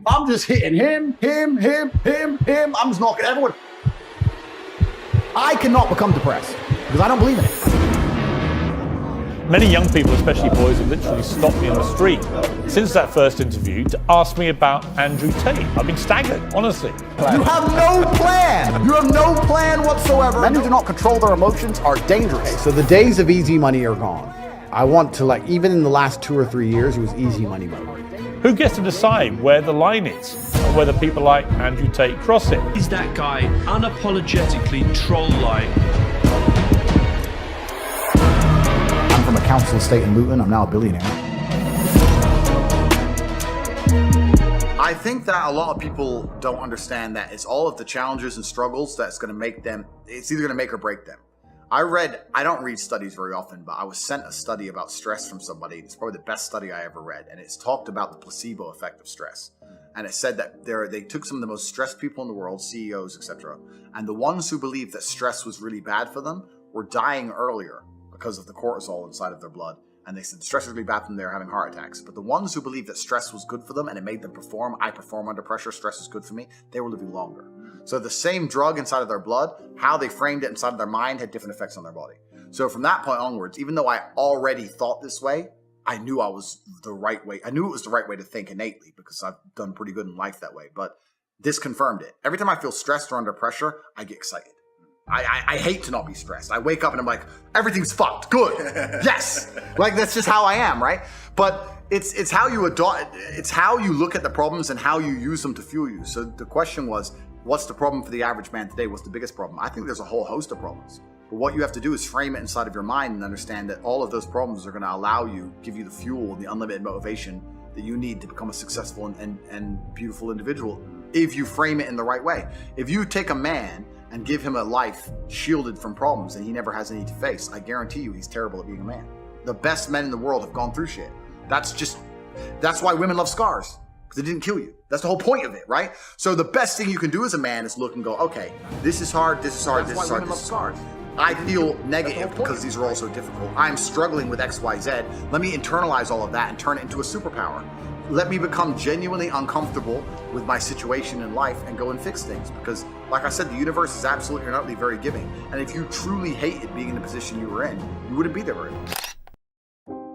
I'm just hitting him. I'm just knocking everyone. I cannot become depressed because I don't believe in it. Many young people, especially boys, have literally stopped me in the street since that first interview to ask me about Andrew Tate. I've been staggered, honestly. You have no plan. You have no plan whatsoever. Men who do not control their emotions are dangerous. So the days of easy money are gone. I want to, like, even in the last 2 or 3 years, it was easy money mode. Who gets to decide where the line is, and whether people like Andrew Tate cross it? Is that guy unapologetically troll-like? I'm from a council estate in Luton. I'm now a billionaire. I think that a lot of people don't understand that it's all of the challenges and struggles that's going to make them, it's either going to make or break them. I don't read studies very often, but I was sent a study about stress from somebody. It's probably the best study I ever read. And it's talked about the placebo effect of stress. And it said that they took some of the most stressed people in the world, CEOs, etc. And the ones who believed that stress was really bad for them were dying earlier because of the cortisol inside of their blood. And they said stress is really bad for them, they were having heart attacks. But the ones who believed that stress was good for them and it made them perform, I perform under pressure, stress is good for me, they were living longer. So the same drug inside of their blood, how they framed it inside of their mind had different effects on their body. So from that point onwards, even though I already thought this way, I knew I was the right way. I knew it was the right way to think innately because I've done pretty good in life that way. But this confirmed it. Every time I feel stressed or under pressure, I get excited. I hate to not be stressed. I wake up and I'm like, everything's fucked. Good. Yes. Like, that's just how I am, right? But it's how you adopt, it's how you look at the problems and how you use them to fuel you. So the question was, what's the problem for the average man today? What's the biggest problem? I think there's a whole host of problems. But what you have to do is frame it inside of your mind and understand that all of those problems are going to allow you, give you the fuel and the unlimited motivation that you need to become a successful and beautiful individual if you frame it in the right way. If you take a man and give him a life shielded from problems and he never has any to face, I guarantee you he's terrible at being a man. The best men in the world have gone through shit. That's why women love scars. Because it didn't kill you. That's the whole point of it, right? So the best thing you can do as a man is look and go, okay, this is hard, this is hard, this is hard, this is hard. I feel negative because these are all so difficult. I'm struggling with X, Y, Z. Let me internalize all of that and turn it into a superpower. Let me become genuinely uncomfortable with my situation in life and go and fix things. Because, like I said, the universe is absolutely and utterly very giving. And if you truly hated being in the position you were in, you wouldn't be there very long.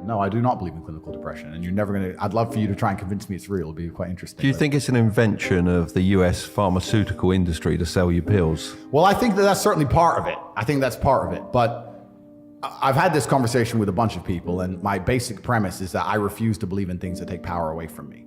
No, I do not believe in clinical depression, and you're never going to, I'd love for you to try and convince me it's real. It'll be quite interesting. Do you think it's an invention of the US pharmaceutical industry to sell you pills? Well, I think that that's certainly part of it. I think that's part of it. But I've had this conversation with a bunch of people, and my basic premise is that I refuse to believe in things that take power away from me.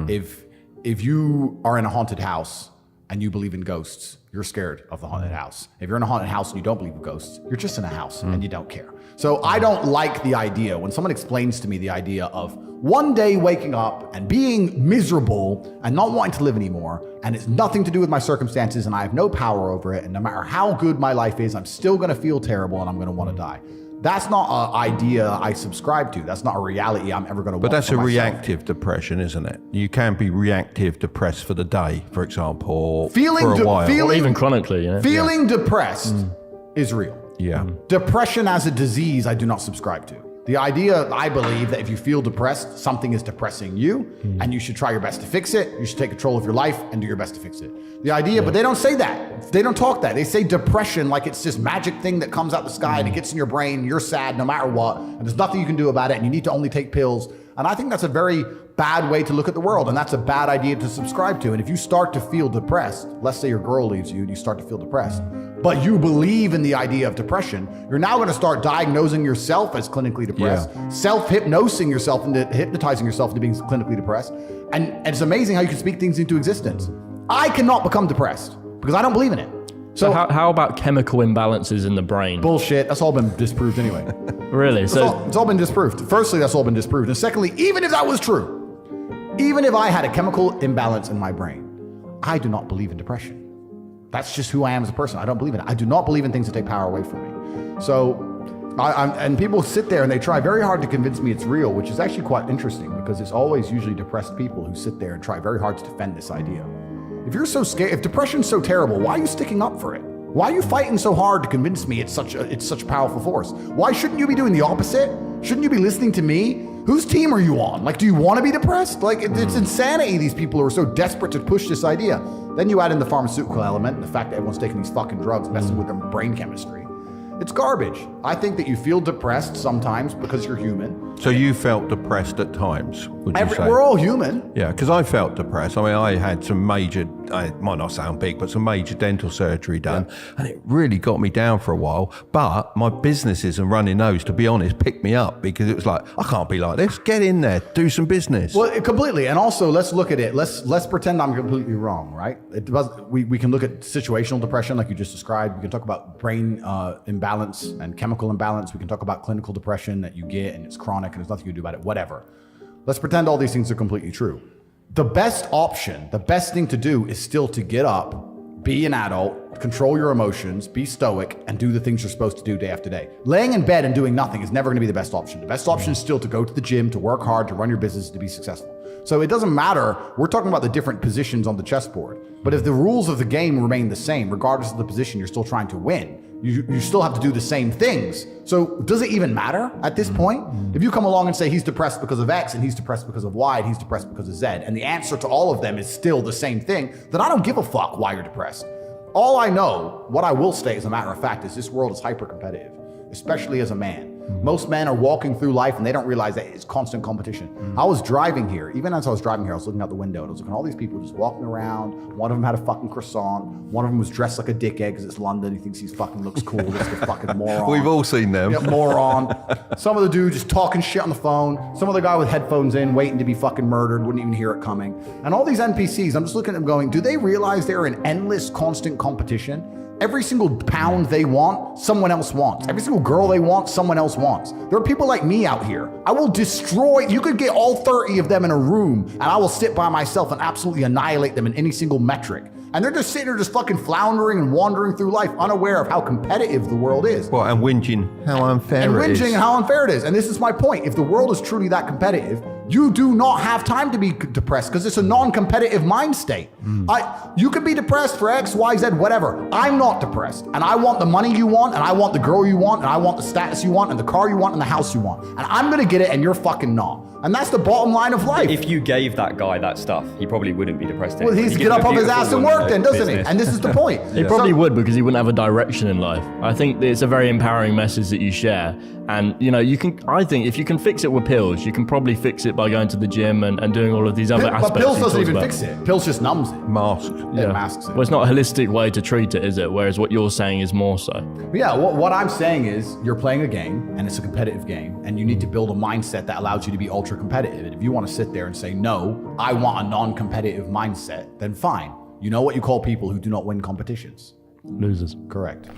If you are in a haunted house and you believe in ghosts, you're scared of the haunted house. If you're in a haunted house and you don't believe in ghosts, you're just in a house and you don't care. So I don't like the idea, when someone explains to me the idea of one day waking up and being miserable and not wanting to live anymore, and it's nothing to do with my circumstances and I have no power over it, and no matter how good my life is, I'm still gonna feel terrible and I'm gonna wanna die. That's not an idea I subscribe to. That's not a reality I'm ever gonna want. But that's for a myself. Reactive depression, isn't it? You can be reactive depressed for the day, for example, or Feeling for a while. Or even chronically, you know? Feeling depressed is real. Yeah. Depression as a disease, I do not subscribe to. The idea, I believe, that if you feel depressed, something is depressing you, and you should try your best to fix it. You should take control of your life and do your best to fix it. The idea, but they don't say that. They don't talk that. They say depression like it's this magic thing that comes out the sky and it gets in your brain, you're sad no matter what, and there's nothing you can do about it, and you need to only take pills. And I think that's a very bad way to look at the world, and that's a bad idea to subscribe to. And if you start to feel depressed, let's say your girl leaves you and you start to feel depressed, but you believe in the idea of depression, you're now going to start diagnosing yourself as clinically depressed, self-hypnosing yourself into hypnotizing yourself into being clinically depressed. And it's amazing how you can speak things into existence. I cannot become depressed because I don't believe in it. So how about chemical imbalances in the brain? Bullshit. That's all been disproved anyway. Really? It's all been disproved. Firstly, that's all been disproved. And secondly, even if that was true, even if I had a chemical imbalance in my brain, I do not believe in depression. That's just who I am as a person. I don't believe in it. I do not believe in things that take power away from me. So, and people sit there and they try very hard to convince me it's real, which is actually quite interesting because it's always usually depressed people who sit there and try very hard to defend this idea. If you're so scared, if depression's so terrible, why are you sticking up for it? Why are you fighting so hard to convince me it's such a powerful force? Why shouldn't you be doing the opposite? Shouldn't you be listening to me Whose team are you on? Like, do you want to be depressed? Like, it's insanity, these people who are so desperate to push this idea. Then you add in the pharmaceutical element, and the fact that everyone's taking these fucking drugs, messing with their brain chemistry. It's garbage. I think that you feel depressed sometimes because you're human. So you felt depressed at times, would you say? We're all human. Yeah, because I felt depressed. I mean, I had some major, it might not sound big, but some major dental surgery done, and it really got me down for a while. But my businesses and running those, to be honest, picked me up because it was like, I can't be like this. Get in there, do some business. Well, completely. And also, let's look at it. Let's pretend I'm completely wrong, right? We can look at situational depression, like you just described. We can talk about brain imbalance and chemical imbalance. We can talk about clinical depression that you get and it's chronic and there's nothing you can do about it. Whatever. Let's pretend all these things are completely true. The best option, the best thing to do is still to get up, be an adult, control your emotions, be stoic, and do the things you're supposed to do day after day. Laying in bed and doing nothing is never going to be the best option. The best option is still to go to the gym, to work hard, to run your business, to be successful. So it doesn't matter. We're talking about the different positions on the chessboard. But if the rules of the game remain the same, regardless of the position you're still trying to win, you still have to do the same things. So does it even matter at this point? If you come along and say he's depressed because of X and he's depressed because of Y and he's depressed because of Z, and the answer to all of them is still the same thing, then I don't give a fuck why you're depressed. All I know, what I will state as a matter of fact, is this world is hyper competitive, especially as a man. Most men are walking through life and they don't realize that it's constant competition. I was driving here. Even as I was driving here, I was looking out the window and I was looking at all these people just walking around. One of them had a fucking croissant. One of them was dressed like a dickhead because it's London. He thinks he fucking looks cool. Just a fucking moron. We've all seen them. Yep, moron. Some of the dude just talking shit on the phone. Some other guy with headphones in, waiting to be fucking murdered, wouldn't even hear it coming. And all these NPCs, I'm just looking at them going, do they realize they're in endless, constant competition? Every single pound they want, someone else wants. Every single girl they want, someone else wants. There are people like me out here. I will destroy, you could get all 30 of them in a room and I will sit by myself and absolutely annihilate them in any single metric. And they're just sitting there just fucking floundering and wandering through life unaware of how competitive the world is. Well, and whinging how unfair it is. And how unfair it is. And this is my point. If the world is truly that competitive, you do not have time to be depressed because it's a non-competitive mind state. You could be depressed for X, Y, Z, whatever. I'm not depressed. And I want the money you want, and I want the girl you want, and I want the status you want, and the car you want, and the house you want. And I'm gonna get it, and you're fucking not. And that's the bottom line of life. If you gave that guy that stuff, he probably wouldn't be depressed Well, anymore. he's get up off his ass and work then, doesn't he? And this is the point. He probably would because he wouldn't have a direction in life. I think it's a very empowering message that you share. And, you know, I think if you can fix it with pills, you can probably fix it by going to the gym and doing all of these other aspects. But pills doesn't even fix it. Pills just numbs it. Masks. Yeah, masks it. Well, it's not a holistic way to treat it, is it? Whereas what you're saying is more so. Yeah, what I'm saying is you're playing a game and it's a competitive game and you need to build a mindset that allows you to be ultra competitive. And if you want to sit there and say, no, I want a non-competitive mindset, then fine. You know what you call people who do not win competitions? Losers. Correct.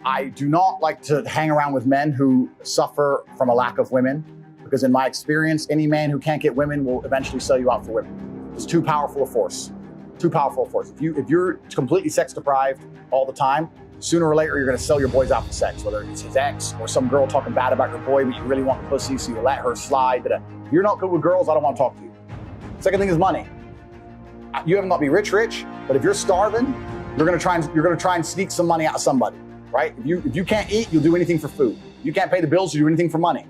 I do not like to hang around with men who suffer from a lack of women because in my experience, any man who can't get women will eventually sell you out for women. It's too powerful a force. Too powerful a force. If you're completely sex deprived all the time, sooner or later you're gonna sell your boys out for sex, whether it's his ex or some girl talking bad about your boy, but you really want the pussy, so you let her slide. If you're not good with girls, I don't want to talk to you. Second thing is money. You haven't got to be rich, but if you're starving, you're gonna try and sneak some money out of somebody. Right? If you can't eat, you'll do anything for food. If you can't pay the bills, you do anything for money.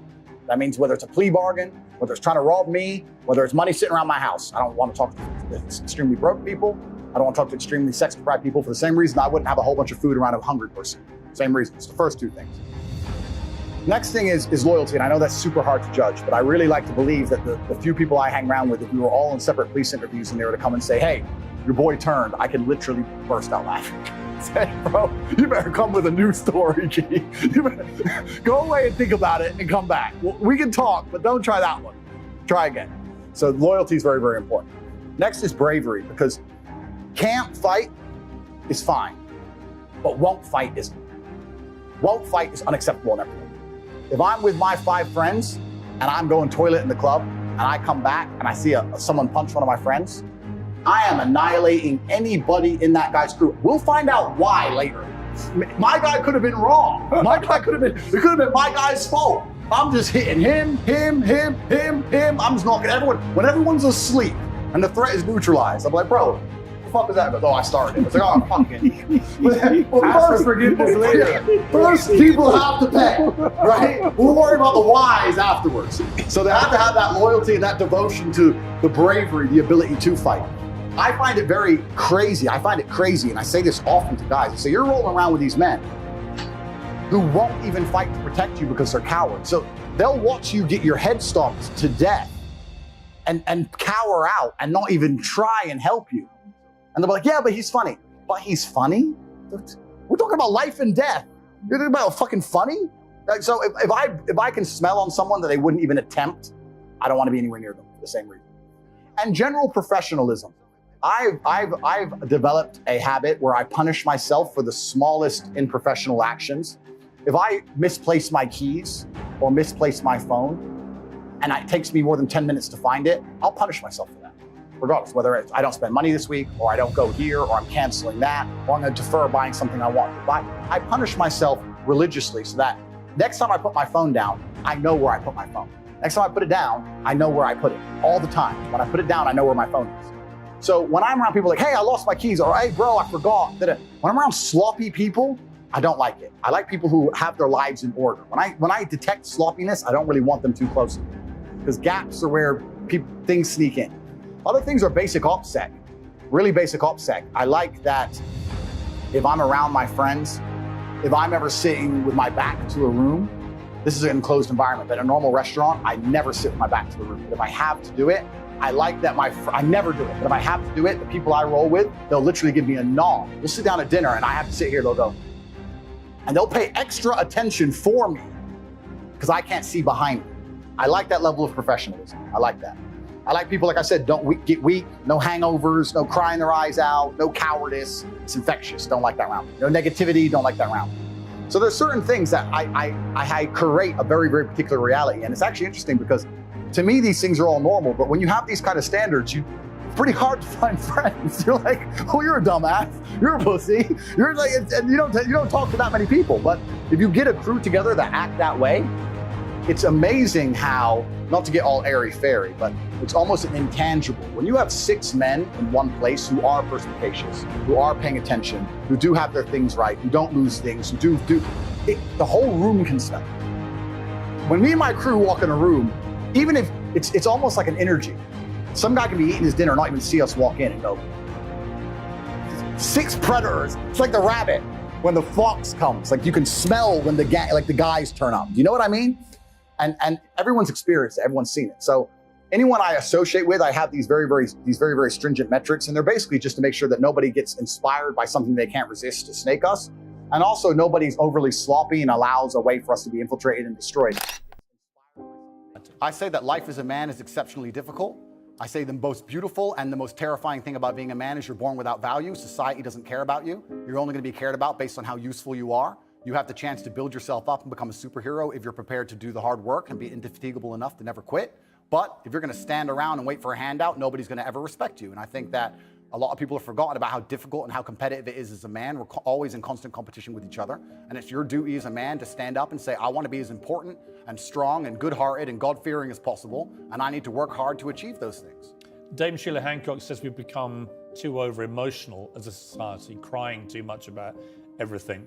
That means whether it's a plea bargain, whether it's trying to rob me, whether it's money sitting around my house. I don't want to talk to extremely broke people. I don't want to talk to extremely sex deprived people for the same reason I wouldn't have a whole bunch of food around a hungry person. Same reason. It's the first two things. Next thing is loyalty, and I know that's super hard to judge, but I really like to believe that the few people I hang around with, if we were all in separate police interviews and they were to come and say, hey, your boy turned, I could literally burst out laughing. Say, bro, you better come with a new story, G. You better go away and think about it and come back. We can talk, but don't try that one. Try again. So loyalty is very, very important. Next is bravery, because can't fight is fine, but won't fight isn't. Won't fight is unacceptable in everything. If I'm with my 5 friends and I'm going toilet in the club and I come back and I see someone punch one of my friends, I am annihilating anybody in that guy's crew. We'll find out why later. My guy could have been wrong. It could have been my guy's fault. I'm just hitting him. I'm just knocking everyone. When everyone's asleep and the threat is neutralized, I'm like, bro, the fuck was that? But, oh, I started it. It's like, oh, fuck it. Ask for forgiveness later. First, people have to pay, right? We'll worry about the whys afterwards. So they have to have that loyalty and that devotion to the bravery, the ability to fight. I find it very crazy. I find it crazy, and I say this often to guys. I say, you're rolling around with these men who won't even fight to protect you because they're cowards. So they'll watch you get your head stomped to death and cower out and not even try and help you. And they're like, yeah, but he's funny. But he's funny? We're talking about life and death. You're talking about fucking funny? Like, so if I can smell on someone that they wouldn't even attempt, I don't want to be anywhere near them for the same reason. And general professionalism. I've developed a habit where I punish myself for the smallest unprofessional actions. If I misplace my keys or misplace my phone, and it takes me more than 10 minutes to find it, I'll punish myself for that. Regardless, whether it's I don't spend money this week, or I don't go here, or I'm canceling that, or I'm gonna defer buying something I want to buy. I punish myself religiously so that next time I put my phone down, I know where I put my phone. Next time I put it down, I know where I put it, all the time. When I put it down, I know where my phone is. So when I'm around people like, hey, I lost my keys, or hey, bro, I forgot. When I'm around sloppy people, I don't like it. I like people who have their lives in order. When I detect sloppiness, I don't really want them too close to me, because gaps are where things sneak in. Other things are basic OPSEC, really basic OPSEC. I like that if I'm around my friends, if I'm ever sitting with my back to a room, this is an enclosed environment, but in a normal restaurant, I never sit with my back to the room. But if I have to do it, I like that I never do it, but if I have to do it, the people I roll with, they'll literally give me a nod. We'll sit down at dinner and I have to sit here, they'll go. And they'll pay extra attention for me because I can't see behind me. I like that level of professionalism. I like that. I like people, like I said, don't get weak, no hangovers, no crying their eyes out, no cowardice. It's infectious, don't like that around me. No negativity, don't like that around me. So there's certain things that I create a very, very particular reality. And it's actually interesting because to me, these things are all normal, but when you have these kind of standards, it's pretty hard to find friends. You're like, oh, you're a dumbass, you're a pussy, you're like, and you don't talk to that many people. But if you get a crew together that act that way, it's amazing how, not to get all airy-fairy, but it's almost an intangible. When you have 6 men in one place who are perspicacious, who are paying attention, who do have their things right, who don't lose things, who do the whole room can smell. When me and my crew walk in a room, even if it's almost like an energy. Some guy can be eating his dinner and not even see us walk in and go, 6 predators. It's like the rabbit when the fox comes. Like you can smell when the guys turn up. Do you know what I mean? And everyone's experienced it, everyone's seen it. So anyone I associate with, I have these very, very stringent metrics, and they're basically just to make sure that nobody gets inspired by something they can't resist to snake us. And also nobody's overly sloppy and allows a way for us to be infiltrated and destroyed. I say that life as a man is exceptionally difficult. I say the most beautiful and the most terrifying thing about being a man is you're born without value. Society doesn't care about you. You're only going to be cared about based on how useful you are. You have the chance to build yourself up and become a superhero if you're prepared to do the hard work and be indefatigable enough to never quit. But if you're going to stand around and wait for a handout, nobody's going to ever respect you. And I think that a lot of people have forgotten about how difficult and how competitive it is as a man. We're always in constant competition with each other. And it's your duty as a man to stand up and say, I want to be as important and strong and good-hearted and God-fearing as possible. And I need to work hard to achieve those things. Dame Sheila Hancock says we've become too over-emotional as a society, crying too much about everything.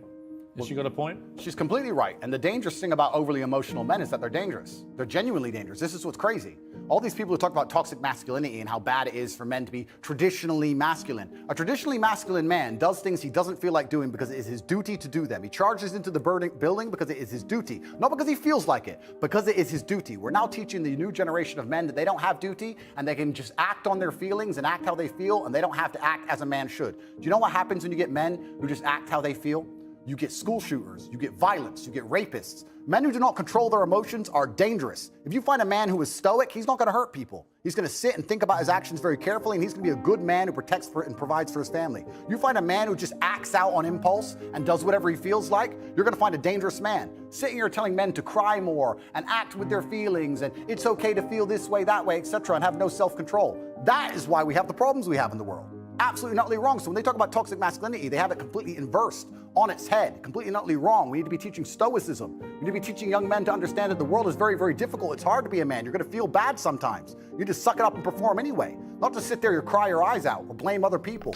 Has she got a point? She's completely right. And the dangerous thing about overly emotional men is that they're dangerous. They're genuinely dangerous. This is what's crazy. All these people who talk about toxic masculinity and how bad it is for men to be traditionally masculine. A traditionally masculine man does things he doesn't feel like doing because it is his duty to do them. He charges into the building because it is his duty. Not because he feels like it, because it is his duty. We're now teaching the new generation of men that they don't have duty and they can just act on their feelings and act how they feel, and they don't have to act as a man should. Do you know what happens when you get men who just act how they feel? You get school shooters, you get violence, you get rapists. Men who do not control their emotions are dangerous. If you find a man who is stoic, he's not gonna hurt people. He's gonna sit and think about his actions very carefully, and he's gonna be a good man who protects and provides for his family. You find a man who just acts out on impulse and does whatever he feels like, you're gonna find a dangerous man. Sitting here telling men to cry more and act with their feelings and it's okay to feel this way, that way, etc., and have no self-control. That is why we have the problems we have in the world. absolutely and utterly wrong. So when they talk about toxic masculinity, they have it completely inversed on its head, completely and utterly wrong. We need to be teaching stoicism. We need to be teaching young men to understand that the world is very, very difficult. It's hard to be a man. You're going to feel bad sometimes. You need to suck it up and perform anyway. Not to sit there and cry your eyes out or blame other people.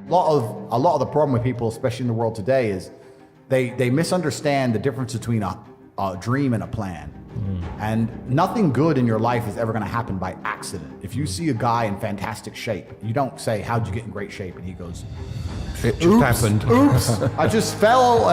A lot of the problem with people, especially in the world today, is they misunderstand the difference between a dream and a plan. And nothing good in your life is ever going to happen by accident. If you see a guy in fantastic shape, you don't say, how'd you get in great shape? And he goes, It just happened. Oops, I just fell.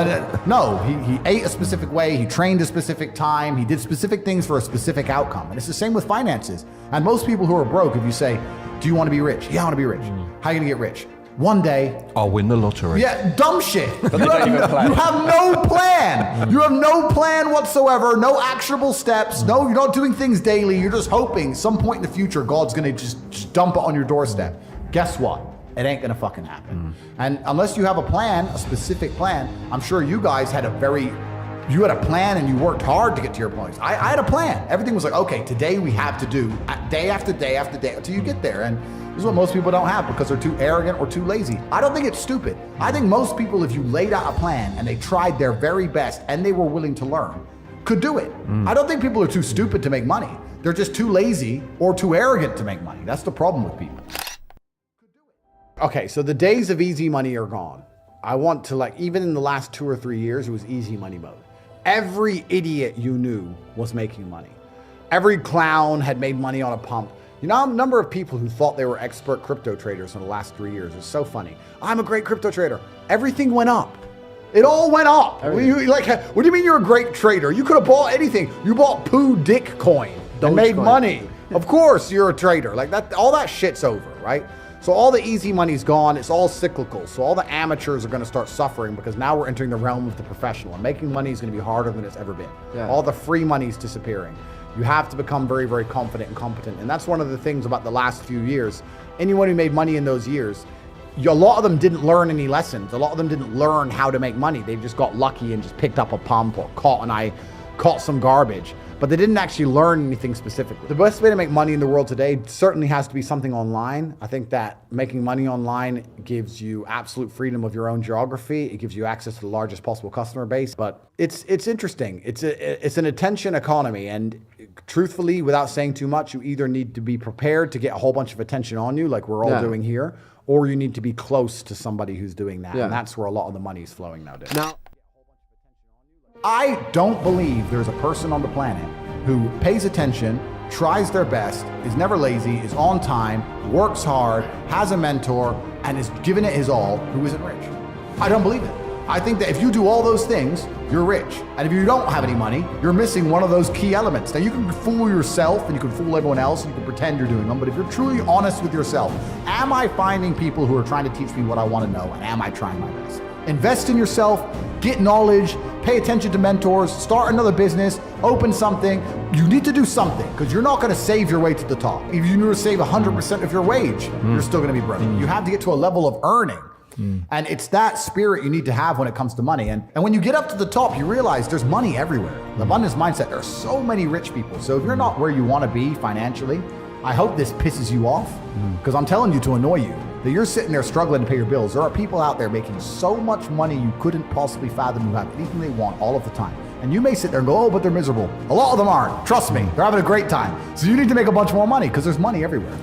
No, he ate a specific way. He trained a specific time. He did specific things for a specific outcome. And it's the same with finances. And most people who are broke, if you say, do you want to be rich? Yeah, I want to be rich. How are you going to get rich? One day, I'll win the lottery. yeah, dumb shit. You don't even plan. you have no plan. You have no plan whatsoever, no actionable steps. No, you're not doing things daily. You're just hoping some point in the future, God's going to just dump it on your doorstep. Guess what? It ain't going to fucking happen. And unless you have a plan, a specific plan, I'm sure you guys had you had a plan and you worked hard to get to your points. I had a plan. Everything was like, okay, today we have to do day after day after day until you get there. And this is what most people don't have because they're too arrogant or too lazy. I don't think it's stupid. I think most people, if you laid out a plan and they tried their very best and they were willing to learn, could do it. I don't think people are too stupid to make money. They're just too lazy or too arrogant to make money. That's the problem with people. Okay, so the days of easy money are gone. I want to even in the last 2 or 3 years, it was easy money mode. Every idiot you knew was making money. Every clown had made money on a pump. You know, a number of people who thought they were expert crypto traders in the last 3 years. It's so funny. I'm a great crypto trader. Everything went up. It all went up. What do you mean you're a great trader? You could have bought anything. You bought poo dick coin and made money. Of course you're a trader. Like that, all that shit's over, right? So all the easy money's gone. It's all cyclical. So all the amateurs are going to start suffering because now we're entering the realm of the professional. And making money is going to be harder than it's ever been. Yeah. All the free money's disappearing. You have to become very, very confident and competent. And that's one of the things about the last few years. Anyone who made money in those years, a lot of them didn't learn any lessons. A lot of them didn't learn how to make money. They just got lucky and just picked up a pump or caught some garbage. But they didn't actually learn anything specifically. The best way to make money in the world today certainly has to be something online. I think that making money online gives you absolute freedom of your own geography. It gives you access to the largest possible customer base. But it's interesting. It's an attention economy. And truthfully, without saying too much, you either need to be prepared to get a whole bunch of attention on you like we're all doing here, or you need to be close to somebody who's doing that. And that's where a lot of the money is flowing nowadays. Now, I don't believe there's a person on the planet who pays attention, tries their best, is never lazy, is on time, works hard, has a mentor, and is giving it his all, who isn't rich. I don't believe it. I think that if you do all those things, you're rich. And if you don't have any money, you're missing one of those key elements. Now you can fool yourself and you can fool everyone else and you can pretend you're doing them, but if you're truly honest with yourself, am I finding people who are trying to teach me what I want to know, and am I trying my best? Invest in yourself, get knowledge, pay attention to mentors, start another business, open something. You need to do something because you're not going to save your way to the top. If you need to save 100% of your wage, you're still going to be broke. You have to get to a level of earning. And it's that spirit you need to have when it comes to money. And when you get up to the top, you realize there's money everywhere. The abundance mindset, there are so many rich people. So if you're not where you want to be financially, I hope this pisses you off because I'm telling you to annoy you. That you're sitting there struggling to pay your bills. There are people out there making so much money you couldn't possibly fathom who have anything they want all of the time. And you may sit there and go, oh, but they're miserable. A lot of them aren't. Trust me, they're having a great time. So you need to make a bunch more money because there's money everywhere.